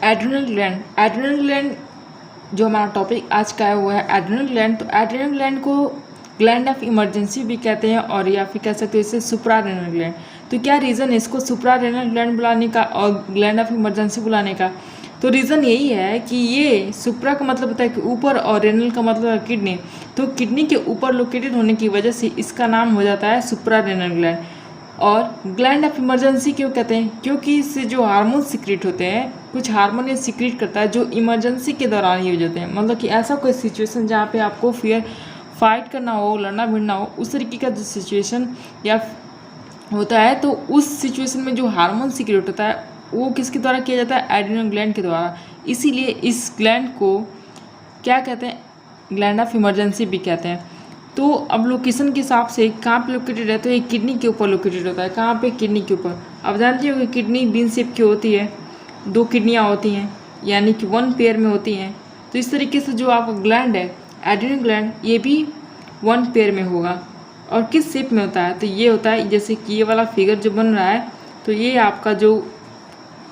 Adrenal gland जो हमारा topic आज का है वो है एड्रिनल ग्लैंड। तो एड्रिनल ग्लैंड को ग्लैंड ऑफ इमरजेंसी भी कहते हैं और या फिर कह सकते हो इसे सुप्रारेनल ग्लैंड। तो क्या रीज़न है इसको सुप्रारेनल ग्लैंड बुलाने का और ग्लैंड ऑफ इमरजेंसी बुलाने का? तो रीज़न यही है कि ये सुप्रा का मतलब होता है कि ऊपर और रेनल का मतलब है किडनी। तो किडनी के ऊपर लोकेटेड होने की वजह से इसका नाम हो जाता है सुप्रारेनल ग्लैंड। और ग्लैंड ऑफ इमरजेंसी क्यों कहते हैं? क्योंकि इससे जो हार्मोन सिक्रीट होते हैं, कुछ हार्मोन ये सिक्रीट करता है जो इमरजेंसी के दौरान यूज होते हैं। मतलब कि ऐसा कोई सिचुएशन जहाँ पे आपको फाइट करना हो, लड़ना भिड़ना हो, उस तरीके का जो सिचुएशन या होता है, तो उस सिचुएशन में जो हार्मोन सिक्रीट होता है वो किसके द्वारा किया जाता है? एड्रिनल ग्लैंड के द्वारा। इसीलिए इस ग्लैंड को क्या कहते हैं? ग्लैंड ऑफ इमरजेंसी भी कहते हैं। तो अब लोकेशन के हिसाब से कहाँ पे लोकेटेड है? तो ये किडनी के ऊपर लोकेटेड होता है। कहाँ पे? किडनी के ऊपर। अब जानते हो कि किडनी बीन शेप की होती है, 2 किडनियाँ होती हैं, यानी कि 1 पेयर में होती हैं। तो इस तरीके से जो आपका ग्लैंड है एड्रिनल ग्लैंड, ये भी 1 पेयर में होगा। और किस शेप में होता है? तो ये होता है जैसे कि ये वाला फिगर जो बन रहा है, तो ये आपका जो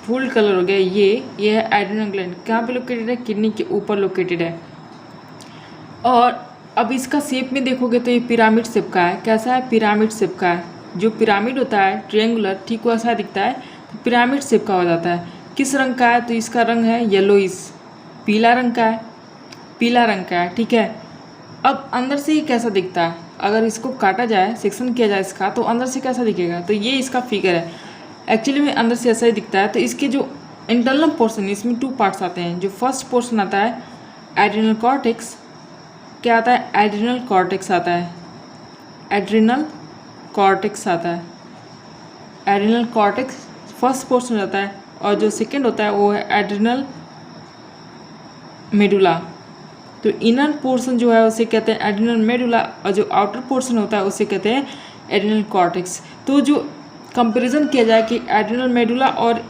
फुल कलर हो गया ये है एड्रिनल ग्लैंड। कहाँ पे लोकेटेड है? किडनी के ऊपर लोकेटेड है। और अब इसका शेप में देखोगे तो ये पिरामिड शेप का है। कैसा है? पिरामिड शेप का है। जो पिरामिड होता है ट्रायंगुलर, ठीक वैसा दिखता है, तो पिरामिड शेप का हो जाता है। किस रंग का है? तो इसका रंग है येलोइश, पीला रंग का है, पीला रंग का है, ठीक है। अब अंदर से ये कैसा दिखता है? अगर इसको काटा जाए, सेक्शन किया जाए इसका, तो अंदर से कैसा दिखेगा? तो ये इसका फिगर है। एक्चुअली में अंदर से ऐसा ही दिखता है। तो इसके जो इंटरनल पोर्शन, इसमें 2 पार्ट्स आते हैं। जो फर्स्ट पोर्शन आता है एड्रिनल कॉर्टेक्स, क्या आता है? एड्रिनल कॉर्टेक्स आता है, एड्रिनल कॉर्टेक्स आता है। एड्रिनल कॉर्टेक्स फर्स्ट पोर्शन रहता है। और जो सेकंड होता है वो है एड्रिनल मेडुला। तो इनर पोर्शन जो है उसे कहते हैं एड्रिनल मेडुला, और जो आउटर पोर्शन होता है उसे कहते हैं एड्रिनल कॉर्टेक्स। तो जो कंपैरिजन किया जाए कि एड्रिनल मेडुला और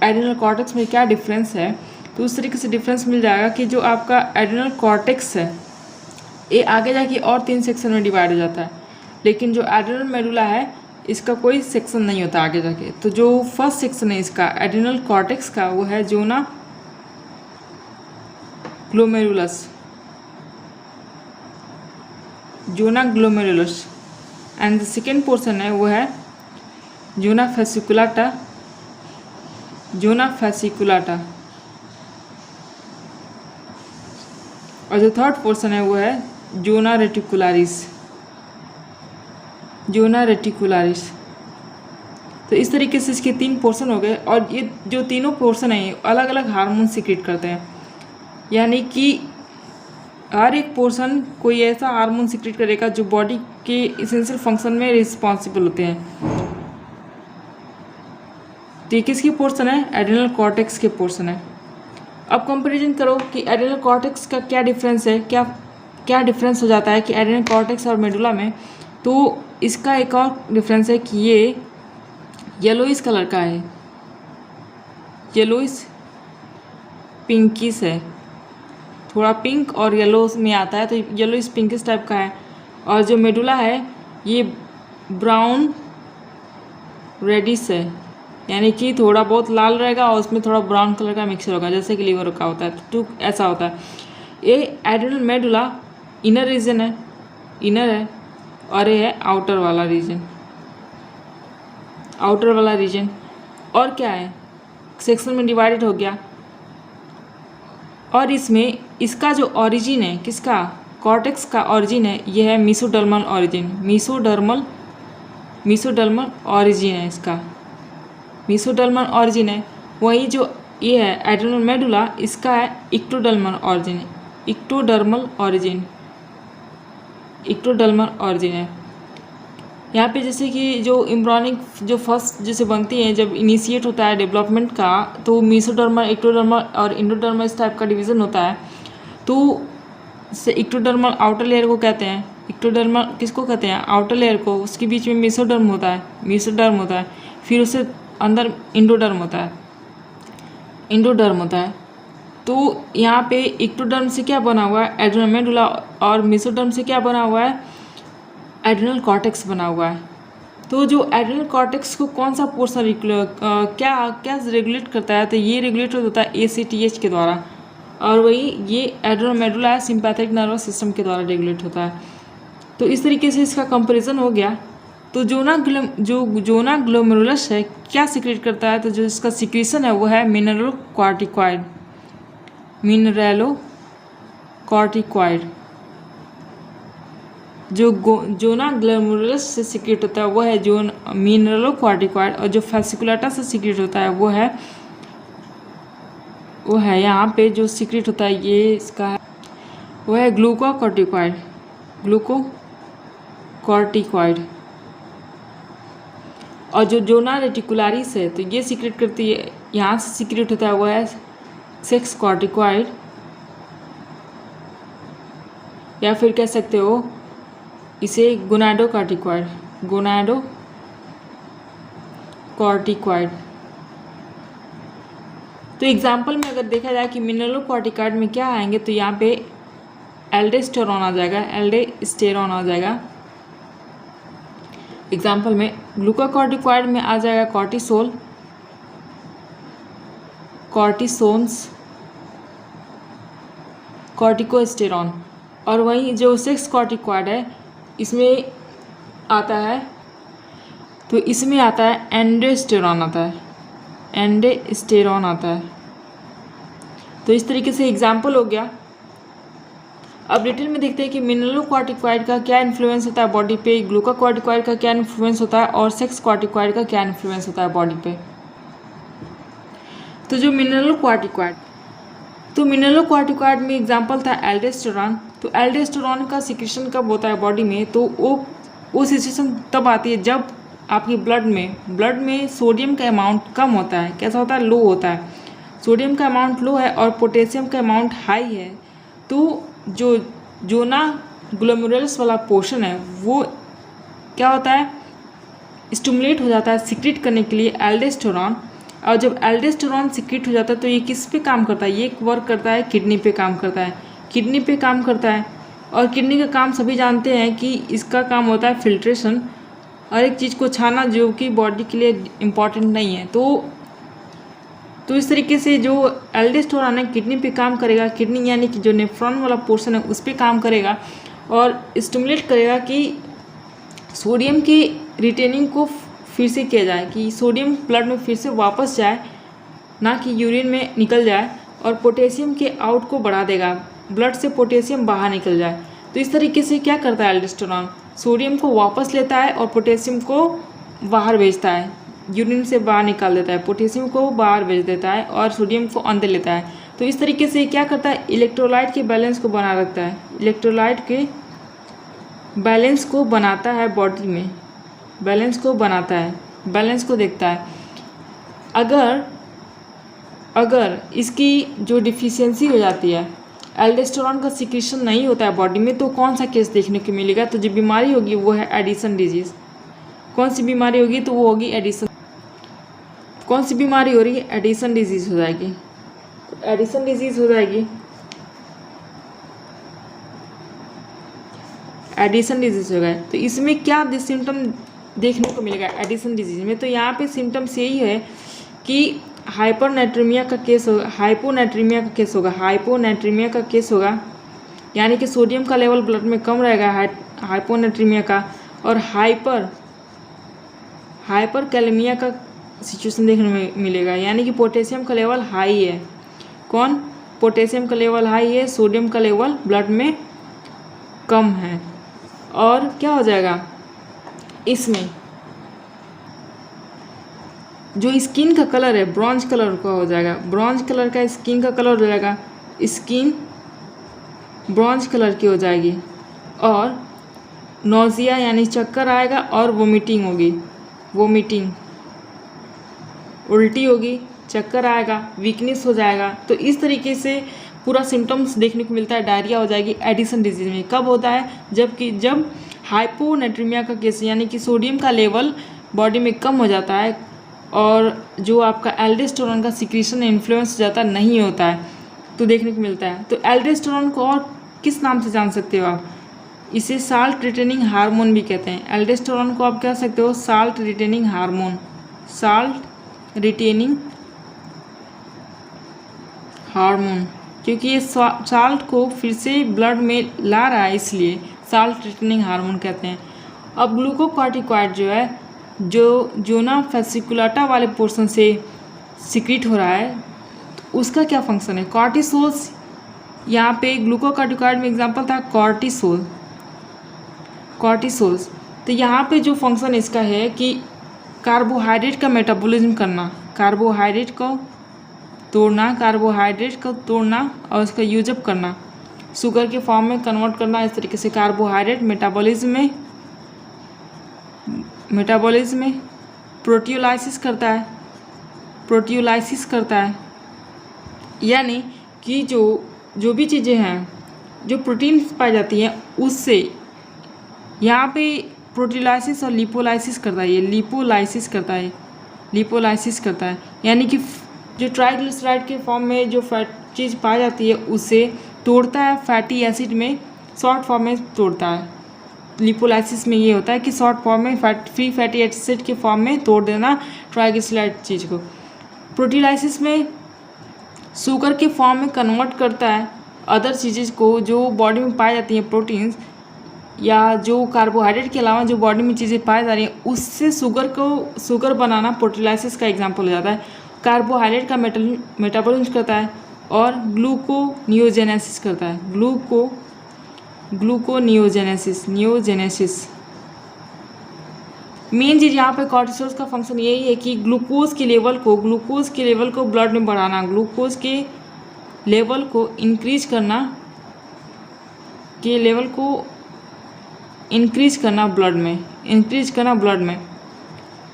एड्रिनल कॉर्टेक्स में क्या डिफरेंस है, तो उस तरीके से डिफरेंस मिल जाएगा कि जो आपका एड्रिनल कॉर्टेक्स है ये आगे जाके और 3 सेक्शन में डिवाइड हो जाता है। लेकिन जो एड्रिनल मेडुला है इसका कोई सेक्शन नहीं होता आगे जाके। तो जो फर्स्ट सेक्शन है इसका एड्रिनल कॉर्टेक्स का वो है zona glomerulus, zona glomerulus. And the second portion है वो है जोना फैसिकुलाटा, जोना फैसिकुलाटा। और जो थर्ड पोर्शन है वो है जोना रेटिकुलारिस, जोना रेटिकुलारिस। तो इस तरीके से इसके 3 पोर्शन हो गए। और ये जो तीनों पोर्शन हैं अलग अलग हार्मोन सिक्रीट करते हैं, यानी कि हर एक पोर्शन कोई ऐसा हार्मोन सिक्रीट करेगा जो बॉडी के इसेंशियल फंक्शन में रिस्पॉन्सिबल होते हैं। तो ये किसकी पोर्शन है? एड्रिनल कॉर्टेक्स के पोर्शन है। अब कंपैरिजन करो कि एड्रिनल कॉर्टेक्स का क्या डिफरेंस है, क्या डिफरेंस हो जाता है कि एड्रिनल कॉर्टेक्स और मेडुला में। तो इसका एक और डिफरेंस है कि ये येलोइश कलर का है, येलोइश पिंकिश है, थोड़ा पिंक और येलो में आता है, तो येलोइश पिंकिश टाइप का है। और जो मेडुला है ये ब्राउन रेडिश है, यानी कि थोड़ा बहुत लाल रहेगा और उसमें थोड़ा ब्राउन कलर का मिक्सर होगा, जैसे कि लीवर का होता है। तो ऐसा होता है। ये एड्रिनल मेडुला इनर रीजन है, इनर है, और ये है आउटर वाला रीजन, आउटर वाला रीजन। और क्या है? सेक्शन में डिवाइडेड हो गया। और इसमें इसका जो ओरिजिन है, किसका? कॉर्टेक्स का ओरिजिन है ये है मीसोडर्मल ओरिजिन, मीसोडर्मल ओरिजिन है इसका, मीसोडर्मल ओरिजिन है। वही जो ये है एड्रिनल मेडुला, इसका है इक्टोडर्मल ओरिजिन, इक्टोडर्मल ओरिजिन, इक्टोडर्मल ओरिजिन है। यहाँ पे जैसे कि जो एम्ब्रियोनिक जो फर्स्ट जैसे बनती है, जब इनिशिएट होता है डेवलपमेंट का, तो मीसोडर्मल, इक्टोडर्मल और इंडोडर्मल इस टाइप का डिवीज़न होता है। तो इक्टोडर्मल आउटर लेयर को कहते हैं, इक्टोडर्मल किसको कहते हैं? आउटर लेयर को। उसके बीच में मीसोडर्म होता है, मीसोडर्म होता है, फिर उससे अंदर इंडोडर्म होता है, इंडोडर्म होता है। तो यहाँ पे इक्टोडर्म से क्या बना हुआ है? Adrenal medulla. और मीसोडर्म से क्या बना हुआ है? एड्रिनल कॉर्टेक्स बना हुआ है। तो जो एड्रिनल कॉर्टेक्स को कौन सा पोर्शन क्या क्या रेगुलेट करता है, तो ये रेगुलेट होता है ACTH के द्वारा, और वही ये एड्रेनोमेडुला सिंपैथिक नर्वस सिस्टम के द्वारा रेगुलेट होता है। तो इस तरीके से इसका कंपैरिजन हो गया। तो जोना ग्लोमेरुलस है क्या सिक्रेट करता है, तो जो इसका सिक्रीशन है वो है मिनरलोकॉर्टिकॉइड। जो जोना ग्लोमेरुलस से सिक्रेट होता है वो है मिनरलोकॉर्टिकॉइड, और जो फैसिकुलेटा से सिक्रेट होता है वो है यहाँ पे जो सिक्रेट होता है ये इसका है वो है ग्लूकोकॉर्टिकॉइड। और जो जोना रेटिकुलारिस है तो ये सिक्रेट करती है, यहाँ से सिक्रेट होता है वो है सेक्स कॉर्टिकॉइड, या फिर कह सकते हो इसे गोनाडोकॉर्टिकॉइड। तो एग्जाम्पल में अगर देखा जाए कि मिनरलोकॉर्टिकॉइड में क्या आएंगे, तो यहाँ पे एल्डोस्टेरॉन आ जाएगा। एग्जाम्पल में ग्लूकोकॉर्टिकॉइड में आ जाएगा कॉर्टिसोन्स, कॉर्टिकोस्टेरॉन। और वहीं जो सेक्स कॉर्टिकॉइड है इसमें आता है, तो इसमें आता है एंडोस्टेरॉन आता है। तो इस तरीके से एग्जाम्पल हो गया। अब डिटेल में देखते हैं कि मिनरलोकॉर्टिकॉइड का क्या इन्फ्लुएंस होता है बॉडी पे, ग्लूकोकॉर्टिकॉइड का क्या इन्फ्लुएंस होता है, और सेक्स कॉर्टिकॉइड का क्या इन्फ्लुएंस होता है बॉडी पे। तो जो मिनरलोकॉर्टिकॉइड में एग्जाम्पल था एल्डोस्टेरॉन। तो एल्डोस्टेरॉन का सिक्रेशन कब होता है बॉडी में, तो वो सिचुएशन तब आती है जब आपके ब्लड में सोडियम का अमाउंट कम होता है। कैसा होता है, लो होता है। सोडियम का अमाउंट लो है और पोटेशियम का अमाउंट हाई है, तो जो जोना ग्लोमेरुलस वाला पोर्शन है वो क्या होता है, स्टिमुलेट हो जाता है सिक्रेट करने के लिए एल्डोस्टेरॉन। और जब एल्डोस्टेरॉन सिक्रेट हो जाता है तो ये किस पे काम करता है, ये वर्क करता है किडनी पे काम करता है। और किडनी का काम सभी जानते हैं कि इसका काम होता है फिल्ट्रेशन और एक चीज़ को छाना, जो कि बॉडी के लिए इम्पॉर्टेंट नहीं है। तो इस तरीके से जो एल्डोस्टेरॉन है किडनी पे काम करेगा, किडनी यानी कि जो नेफ्रॉन वाला पोर्शन है उस पर काम करेगा और स्टिमुलेट करेगा कि सोडियम की रिटेनिंग को फिर से किया जाए, कि सोडियम ब्लड में फिर से वापस जाए, ना कि यूरिन में निकल जाए, और पोटेशियम के आउट को बढ़ा देगा, ब्लड से पोटेशियम बाहर निकल जाए। तो इस तरीके से क्या करता है एल्डोस्टेरॉन, सोडियम को वापस लेता है और पोटेशियम को बाहर भेजता है, यूरिन से बाहर निकाल देता है, पोटेशियम को बाहर भेज देता है और सोडियम को अंदर लेता है। तो इस तरीके से क्या करता है, इलेक्ट्रोलाइट के बैलेंस को बना रखता है, इलेक्ट्रोलाइट के बैलेंस को बनाता है बॉडी में, बैलेंस को देखता है। अगर इसकी जो डिफिशियंसी हो जाती है, एल्डोस्टेरॉन का सिक्रेशन नहीं होता है बॉडी में, तो कौन सा केस देखने को मिलेगा, तो जो बीमारी होगी वो है एडिसन डिजीज़। कौन सी बीमारी होगी, तो वो होगी एडिसन। कौन सी बीमारी हो रही है, एडिसन डिजीज़ हो जाएगी। एडिसन डिजीज़ हो जाएगी, एडिसन डिजीज़ हो गए। तो इसमें क्या सिम्टम देखने को मिलेगा एडिसन डिजीज़ में, तो यहाँ पे सिम्टम्स यही है कि हाइपोनेट्रीमिया का केस होगा, यानी कि सोडियम का लेवल ब्लड में कम रहेगा, हाइपोनेट्रीमिया का, और हाइपर कैलेमिया का सिचुएशन देखने में मिलेगा, यानी कि पोटेशियम का लेवल हाई है। पोटेशियम का लेवल हाई है, सोडियम का लेवल ब्लड में कम है। और क्या हो जाएगा, इसमें जो स्किन का कलर है ब्रॉन्ज कलर का हो जाएगा, ब्रॉन्ज कलर का स्किन का कलर हो जाएगा, स्किन ब्रॉन्ज कलर की हो जाएगी। और नोजिया यानी चक्कर आएगा, और वोमिटिंग उल्टी होगी, चक्कर आएगा, वीकनेस हो जाएगा। तो इस तरीके से पूरा सिम्टम्स देखने को मिलता है, डायरिया हो जाएगी एडिसन डिजीज़ में। कब होता है, जब हाइपोनेट्रीमिया का केस, यानी कि सोडियम का लेवल बॉडी में कम हो जाता है और जो आपका एल्डोस्टेरॉन का सिक्रीशन इन्फ्लुएंस हो जाता नहीं होता है, तो देखने को मिलता है। तो एल्डोस्टेरॉन को और किस नाम से जान सकते हो आप, इसे साल्ट रिटेनिंग हार्मोन भी कहते हैं। एल्डोस्टेरोन को आप कह सकते हो salt retaining hormone, salt retaining hormone, क्योंकि ये साल्ट को फिर से ब्लड में ला रहा है, इसलिए साल्ट रिटेनिंग हार्मोन कहते हैं। अब ग्लूकोकॉर्टिकॉइड जो है, जो जोना फेसिकुलाटा वाले पोर्शन से सिक्रीट हो रहा है, तो उसका क्या फंक्शन है? कॉर्टिसोल्स, यहाँ पे ग्लूकोकॉर्टिकॉइड में एग्जांपल था कॉर्टिसोल्स। तो यहाँ पे जो फंक्शन इसका है कि कार्बोहाइड्रेट का मेटाबॉलिज्म करना, कार्बोहाइड्रेट को तोड़ना और उसका यूजअप करना, शुगर के फॉर्म में कन्वर्ट करना। इस तरीके से कार्बोहाइड्रेट मेटाबॉलिज्म में प्रोटियोलाइसिस करता है, यानी कि जो भी चीज़ें हैं जो प्रोटीन पाई जाती हैं उससे यहाँ पे प्रोटीलाइसिस और लिपोलाइसिस करता है, ये लिपोलाइसिस करता है, यानी कि जो ट्राइग्लिसराइड के फॉर्म में जो फैट चीज़ पाई जाती है उसे तोड़ता है, फैटी एसिड में शॉर्ट फॉर्म में तोड़ता है। लिपोलाइसिस में ये होता है कि शॉर्ट फॉर्म में फ्री फैटी एसिड के फॉर्म में तोड़ देना ट्राइग्लिसराइड चीज़ को। प्रोटीलाइसिस में शुगर के फॉर्म में कन्वर्ट करता है अदर चीज़ें को जो बॉडी में पाई जाती हैं, प्रोटीन्स या जो कार्बोहाइड्रेट के अलावा जो बॉडी में चीज़ें पाई जा रही हैं, उससे शुगर बनाना प्रोटीलाइसिस का एग्जाम्पल हो जाता है। कार्बोहाइड्रेट का मेटाबॉलिज्म करता है और ग्लूकोनियोजेनेसिस करता है, नियोजेनेसिस। मेन चीज़ यहाँ पे कॉर्टिसोल का फंक्शन यही है कि ग्लूकोज के लेवल को ब्लड में बढ़ाना, ग्लूकोज के लेवल को इंक्रीज करना ब्लड में।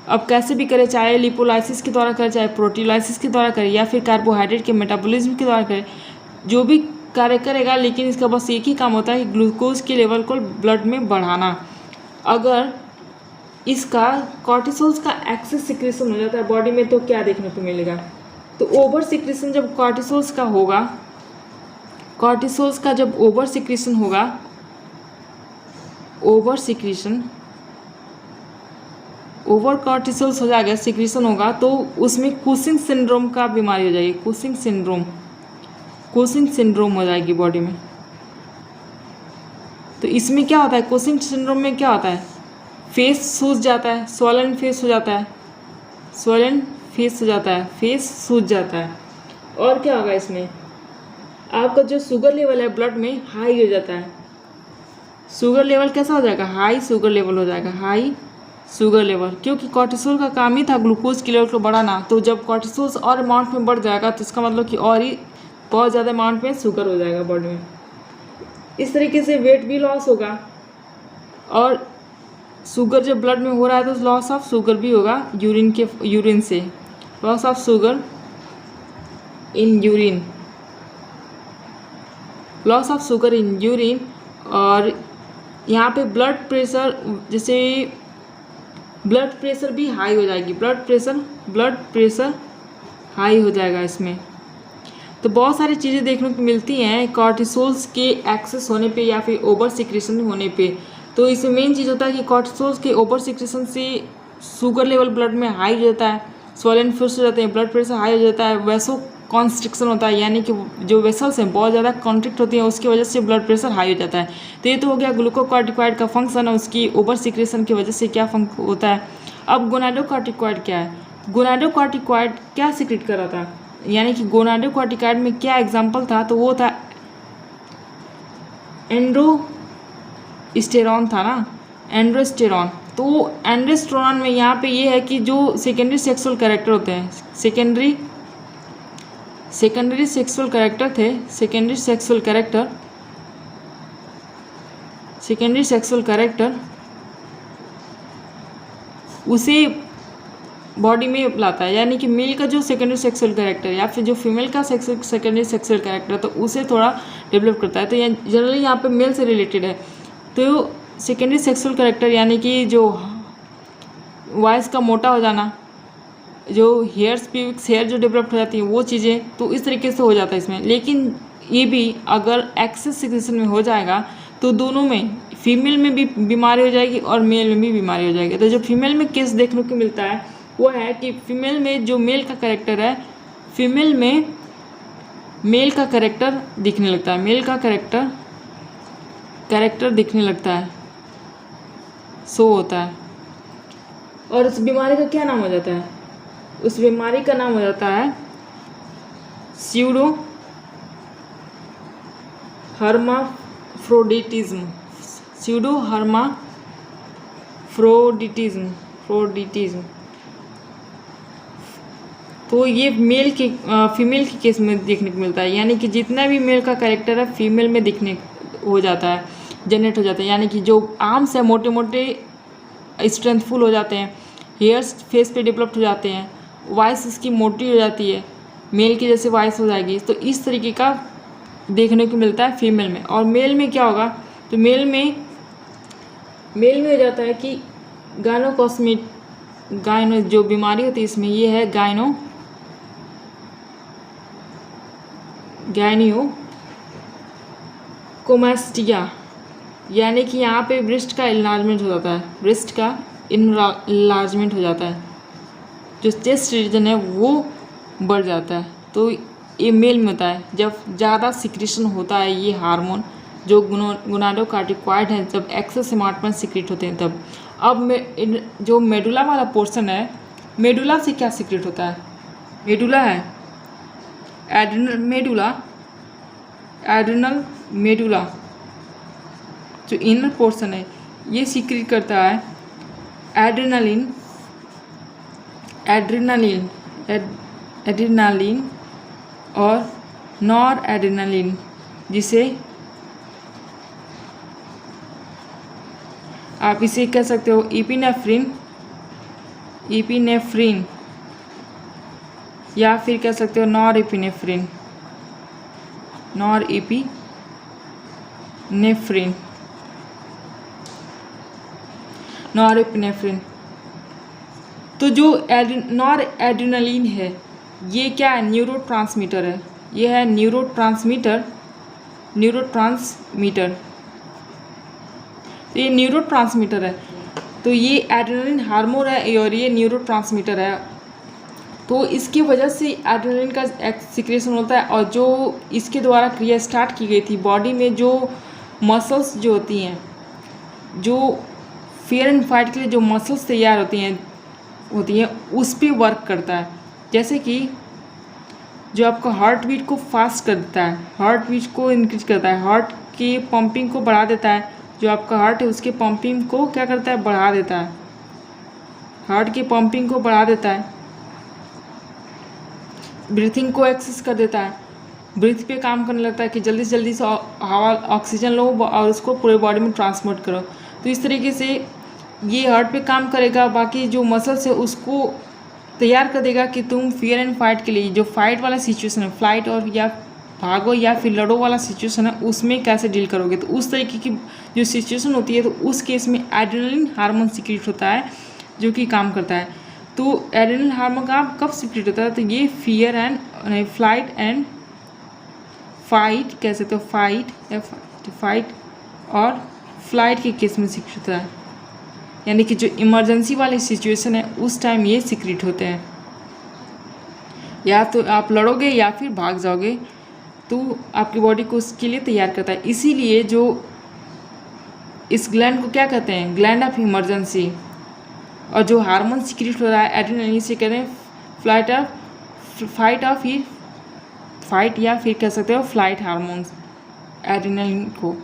अब कैसे भी करे, चाहे लिपोलाइसिस के द्वारा करे, चाहे प्रोटीलाइसिस के द्वारा करे, या फिर कार्बोहाइड्रेट के मेटाबॉलिज्म के द्वारा करे, जो भी कार्य करेगा, लेकिन इसका बस एक ही काम होता है कि ग्लूकोज के लेवल को ब्लड में बढ़ाना। अगर इसका कॉर्टिसोल्स का एक्सेस सिक्रेशन हो जाता है बॉडी में तो क्या देखने को मिलेगा? तो ओवर सिक्रेशन जब कॉर्टिसोल्स का होगा, जब ओवर सिक्रेशन ओवर कॉर्टिसोल्स हो जाएगा, सिक्रेशन होगा, तो उसमें कुशिंग सिंड्रोम का बीमारी हो जाएगी, कुशिंग सिंड्रोम हो जाएगी बॉडी में। तो इसमें क्या होता है, कुशिंग सिंड्रोम में क्या होता है? फेस सूज जाता है, स्वॉलन फेस सूज जाता है। और क्या होगा इसमें? आपका जो शुगर लेवल है ब्लड में हाई हो जाता है। शुगर लेवल कैसा हो जाएगा? हाई शुगर लेवल, क्योंकि कॉर्टिसोल का काम ही था ग्लूकोज के लेवल को बढ़ाना। तो जब कॉर्टिसोल और अमाउंट में बढ़ जाएगा तो इसका मतलब कि और ही बहुत ज़्यादा अमाउंट में शुगर हो जाएगा बॉडी में। इस तरीके से वेट भी लॉस होगा, और शुगर जब ब्लड में हो रहा है तो लॉस ऑफ शुगर भी होगा यूरिन से, loss of sugar in urine. और यहाँ पे ब्लड प्रेशर भी हाई हो जाएगी, ब्लड प्रेशर हाई हो जाएगा इसमें। तो बहुत सारी चीज़ें देखने को मिलती हैं कॉर्टिसोल्स के एक्सेस होने पे या फिर ओवर सिक्रेशन होने पे। तो इसमें मेन चीज़ होता है कि कॉर्टिसोल्स के ओवर सिक्रेशन से शुगर लेवल ब्लड में हाई हो जाता है, स्वॉलन फिश हो जाते हैं, ब्लड प्रेशर हाई हो जाता है, वैसो कॉन्स्ट्रिक्शन होता है, यानी कि जो वेसल्स हैं बहुत ज़्यादा कॉन्ट्रिक्ट होती हैं, उसकी वजह से ब्लड प्रेशर हाई हो जाता है। तो ये तो हो गया ग्लूकोकॉर्टिकॉइड का फंक्शन है, उसकी ओवर सिक्रेशन की वजह से क्या होता है। अब गोनाडोकॉर्टिकॉइड क्या है? गोनाडोकॉर्टिकॉइड क्या सिक्रेट कर रहा था, यानी कि गोनाडोकॉर्टिकॉइड में क्या एग्जाम्पल था? तो वो था एंड्रोस्टेरॉन था ना, एंड्रोस्टेरॉन। तो एंड्रोस्टेरॉन में यहाँ पे ये है कि जो सेकेंडरी सेक्सुअल कैरेक्टर होते हैं, सेकेंडरी सेक्सुअल कैरेक्टर उसे बॉडी में लाता है, यानी कि मेल का जो सेकेंडरी सेक्सुअल कैरेक्टर या फिर जो फीमेल का सेकेंडरी सेक्सुअल कैरेक्टर तो उसे थोड़ा डेवलप करता है। तो ये जनरली यहाँ पे मेल से रिलेटेड है। तो सेकेंडरी सेक्सुअल कैरेक्टर यानी कि जो वॉइस का मोटा हो जाना, जो प्यूबिक हेयर जो डेवलप हो जाती है वो चीज़ें, तो इस तरीके से हो जाता है इसमें। लेकिन ये भी अगर एक्सेस सिक्रेशन में हो जाएगा तो दोनों में फीमेल में भी बीमारी हो जाएगी और मेल में भी बीमारी हो जाएगी। तो जो फीमेल में केस देखने को मिलता है वो है कि फीमेल में जो मेल का कैरेक्टर है, फीमेल में मेल का कैरेक्टर दिखने लगता है, मेल का कैरेक्टर दिखने लगता है, शो होता है। और उस बीमारी का क्या नाम हो जाता है? उस बीमारी का नाम हो जाता है स्यूडो हर्माफ्रोडिटिज्म, स्यूडो हर्माफ्रोडिटिज्म। तो ये मेल के फीमेल के केस में देखने को मिलता है, यानी कि जितना भी मेल का कैरेक्टर है फीमेल में दिखने हो जाता है, जनरेट हो जाता है। यानी कि जो आर्म्स है मोटे मोटे स्ट्रेंथफुल हो जाते हैं, हेयर्स फेस पे डेवलप्ड हो जाते हैं, वॉइस इसकी मोटी हो जाती है, मेल की जैसे वॉइस हो जाएगी। तो इस तरीके का देखने को मिलता है फीमेल में। और मेल में क्या होगा? तो मेल में हो जाता है कि गायनो जो बीमारी होती है इसमें ये है गायनियोकोमास्टिया, यानी कि यहाँ पे ब्रेस्ट का इन्लार्जमेंट हो जाता है, ब्रेस्ट का इन्लार्जमेंट हो जाता है, जो चेस्ट रीजन है वो बढ़ जाता है। तो ये मेल में होता है जब ज़्यादा सिक्रीशन होता है ये हार्मोन जो गोनाडोकार्टिकॉइड है, जब एक्सेस अमाउंट में सिक्रीट होते हैं तब। अब जो मेडुला वाला पोर्शन है, मेडुला से क्या सिक्रीट होता है? मेडुला है एड्रिनल मेडुला, जो इनर पोर्शन है ये सिक्रीट करता है एड्रेनालिन और नॉर एड्रेनालिन, जिसे आप इसे कह सकते हो इपिनेफ्रिन या फिर कह सकते हो नॉर एपिनेफ्रिन। तो जो नॉर एड्रेनालिन है ये क्या है? न्यूरोट्रांसमीटर है, ये है न्यूरोट्रांसमीटर। तो ये न्यूरोट्रांसमीटर है, तो ये एड्रेनालिन हार्मोन है और ये न्यूरोट्रांसमीटर है। तो इसकी वजह से एड्रेनालिन का सिक्रेशन होता है, और जो इसके द्वारा क्रिया स्टार्ट की गई थी बॉडी में, जो मसल्स जो होती हैं, जो फियर एंड फाइट के लिए जो मसल्स तैयार होती हैं उस पर वर्क करता है। जैसे कि जो आपका हार्ट बीट को फास्ट कर देता है, हार्ट बीट को इंक्रीज करता है, हार्ट की पंपिंग को बढ़ा देता है। जो आपका हार्ट है उसके पंपिंग को क्या करता है? बढ़ा देता है, हार्ट की पंपिंग को बढ़ा देता है। ब्रीथिंग को एक्सेस कर देता है, ब्रीथ पे काम करने लगता है कि जल्दी से हवा ऑक्सीजन लो और उसको पूरे बॉडी में ट्रांसपोर्ट करो। तो इस तरीके से ये हार्ट पे काम करेगा, बाकी जो मसल्स है उसको तैयार कर देगा कि तुम फियर एंड फाइट के लिए, जो फाइट वाला सिचुएशन है, फ्लाइट और या भागो या फिर लड़ो वाला सिचुएशन है, उसमें कैसे डील करोगे। तो उस तरीके की जो सिचुएशन होती है तो उस केस में एड्रेनालिन हार्मोन सिक्रीट होता है जो कि काम करता है। तो एड्रेनालिन हार्मोन का कब सिक्रीट होता है? तो ये फियर एंड फाइट कह सकते हो, फाइट और फ्लाइट के केस में सिक्रीट होता है, यानी कि जो इमरजेंसी वाली सिचुएशन है उस टाइम ये सिक्रीट होते हैं। या तो आप लड़ोगे या फिर भाग जाओगे, तो आपकी बॉडी को उसके लिए तैयार करता है। इसीलिए जो इस ग्लैंड को क्या कहते हैं? Gland of emergency. और जो हार्मोन सिक्रीट हो रहा है एड्रेनालिन से कहते हैं फाइट या फिर कह सकते हो फ्लाइट हार्मोन्स एड्रेनालिन को।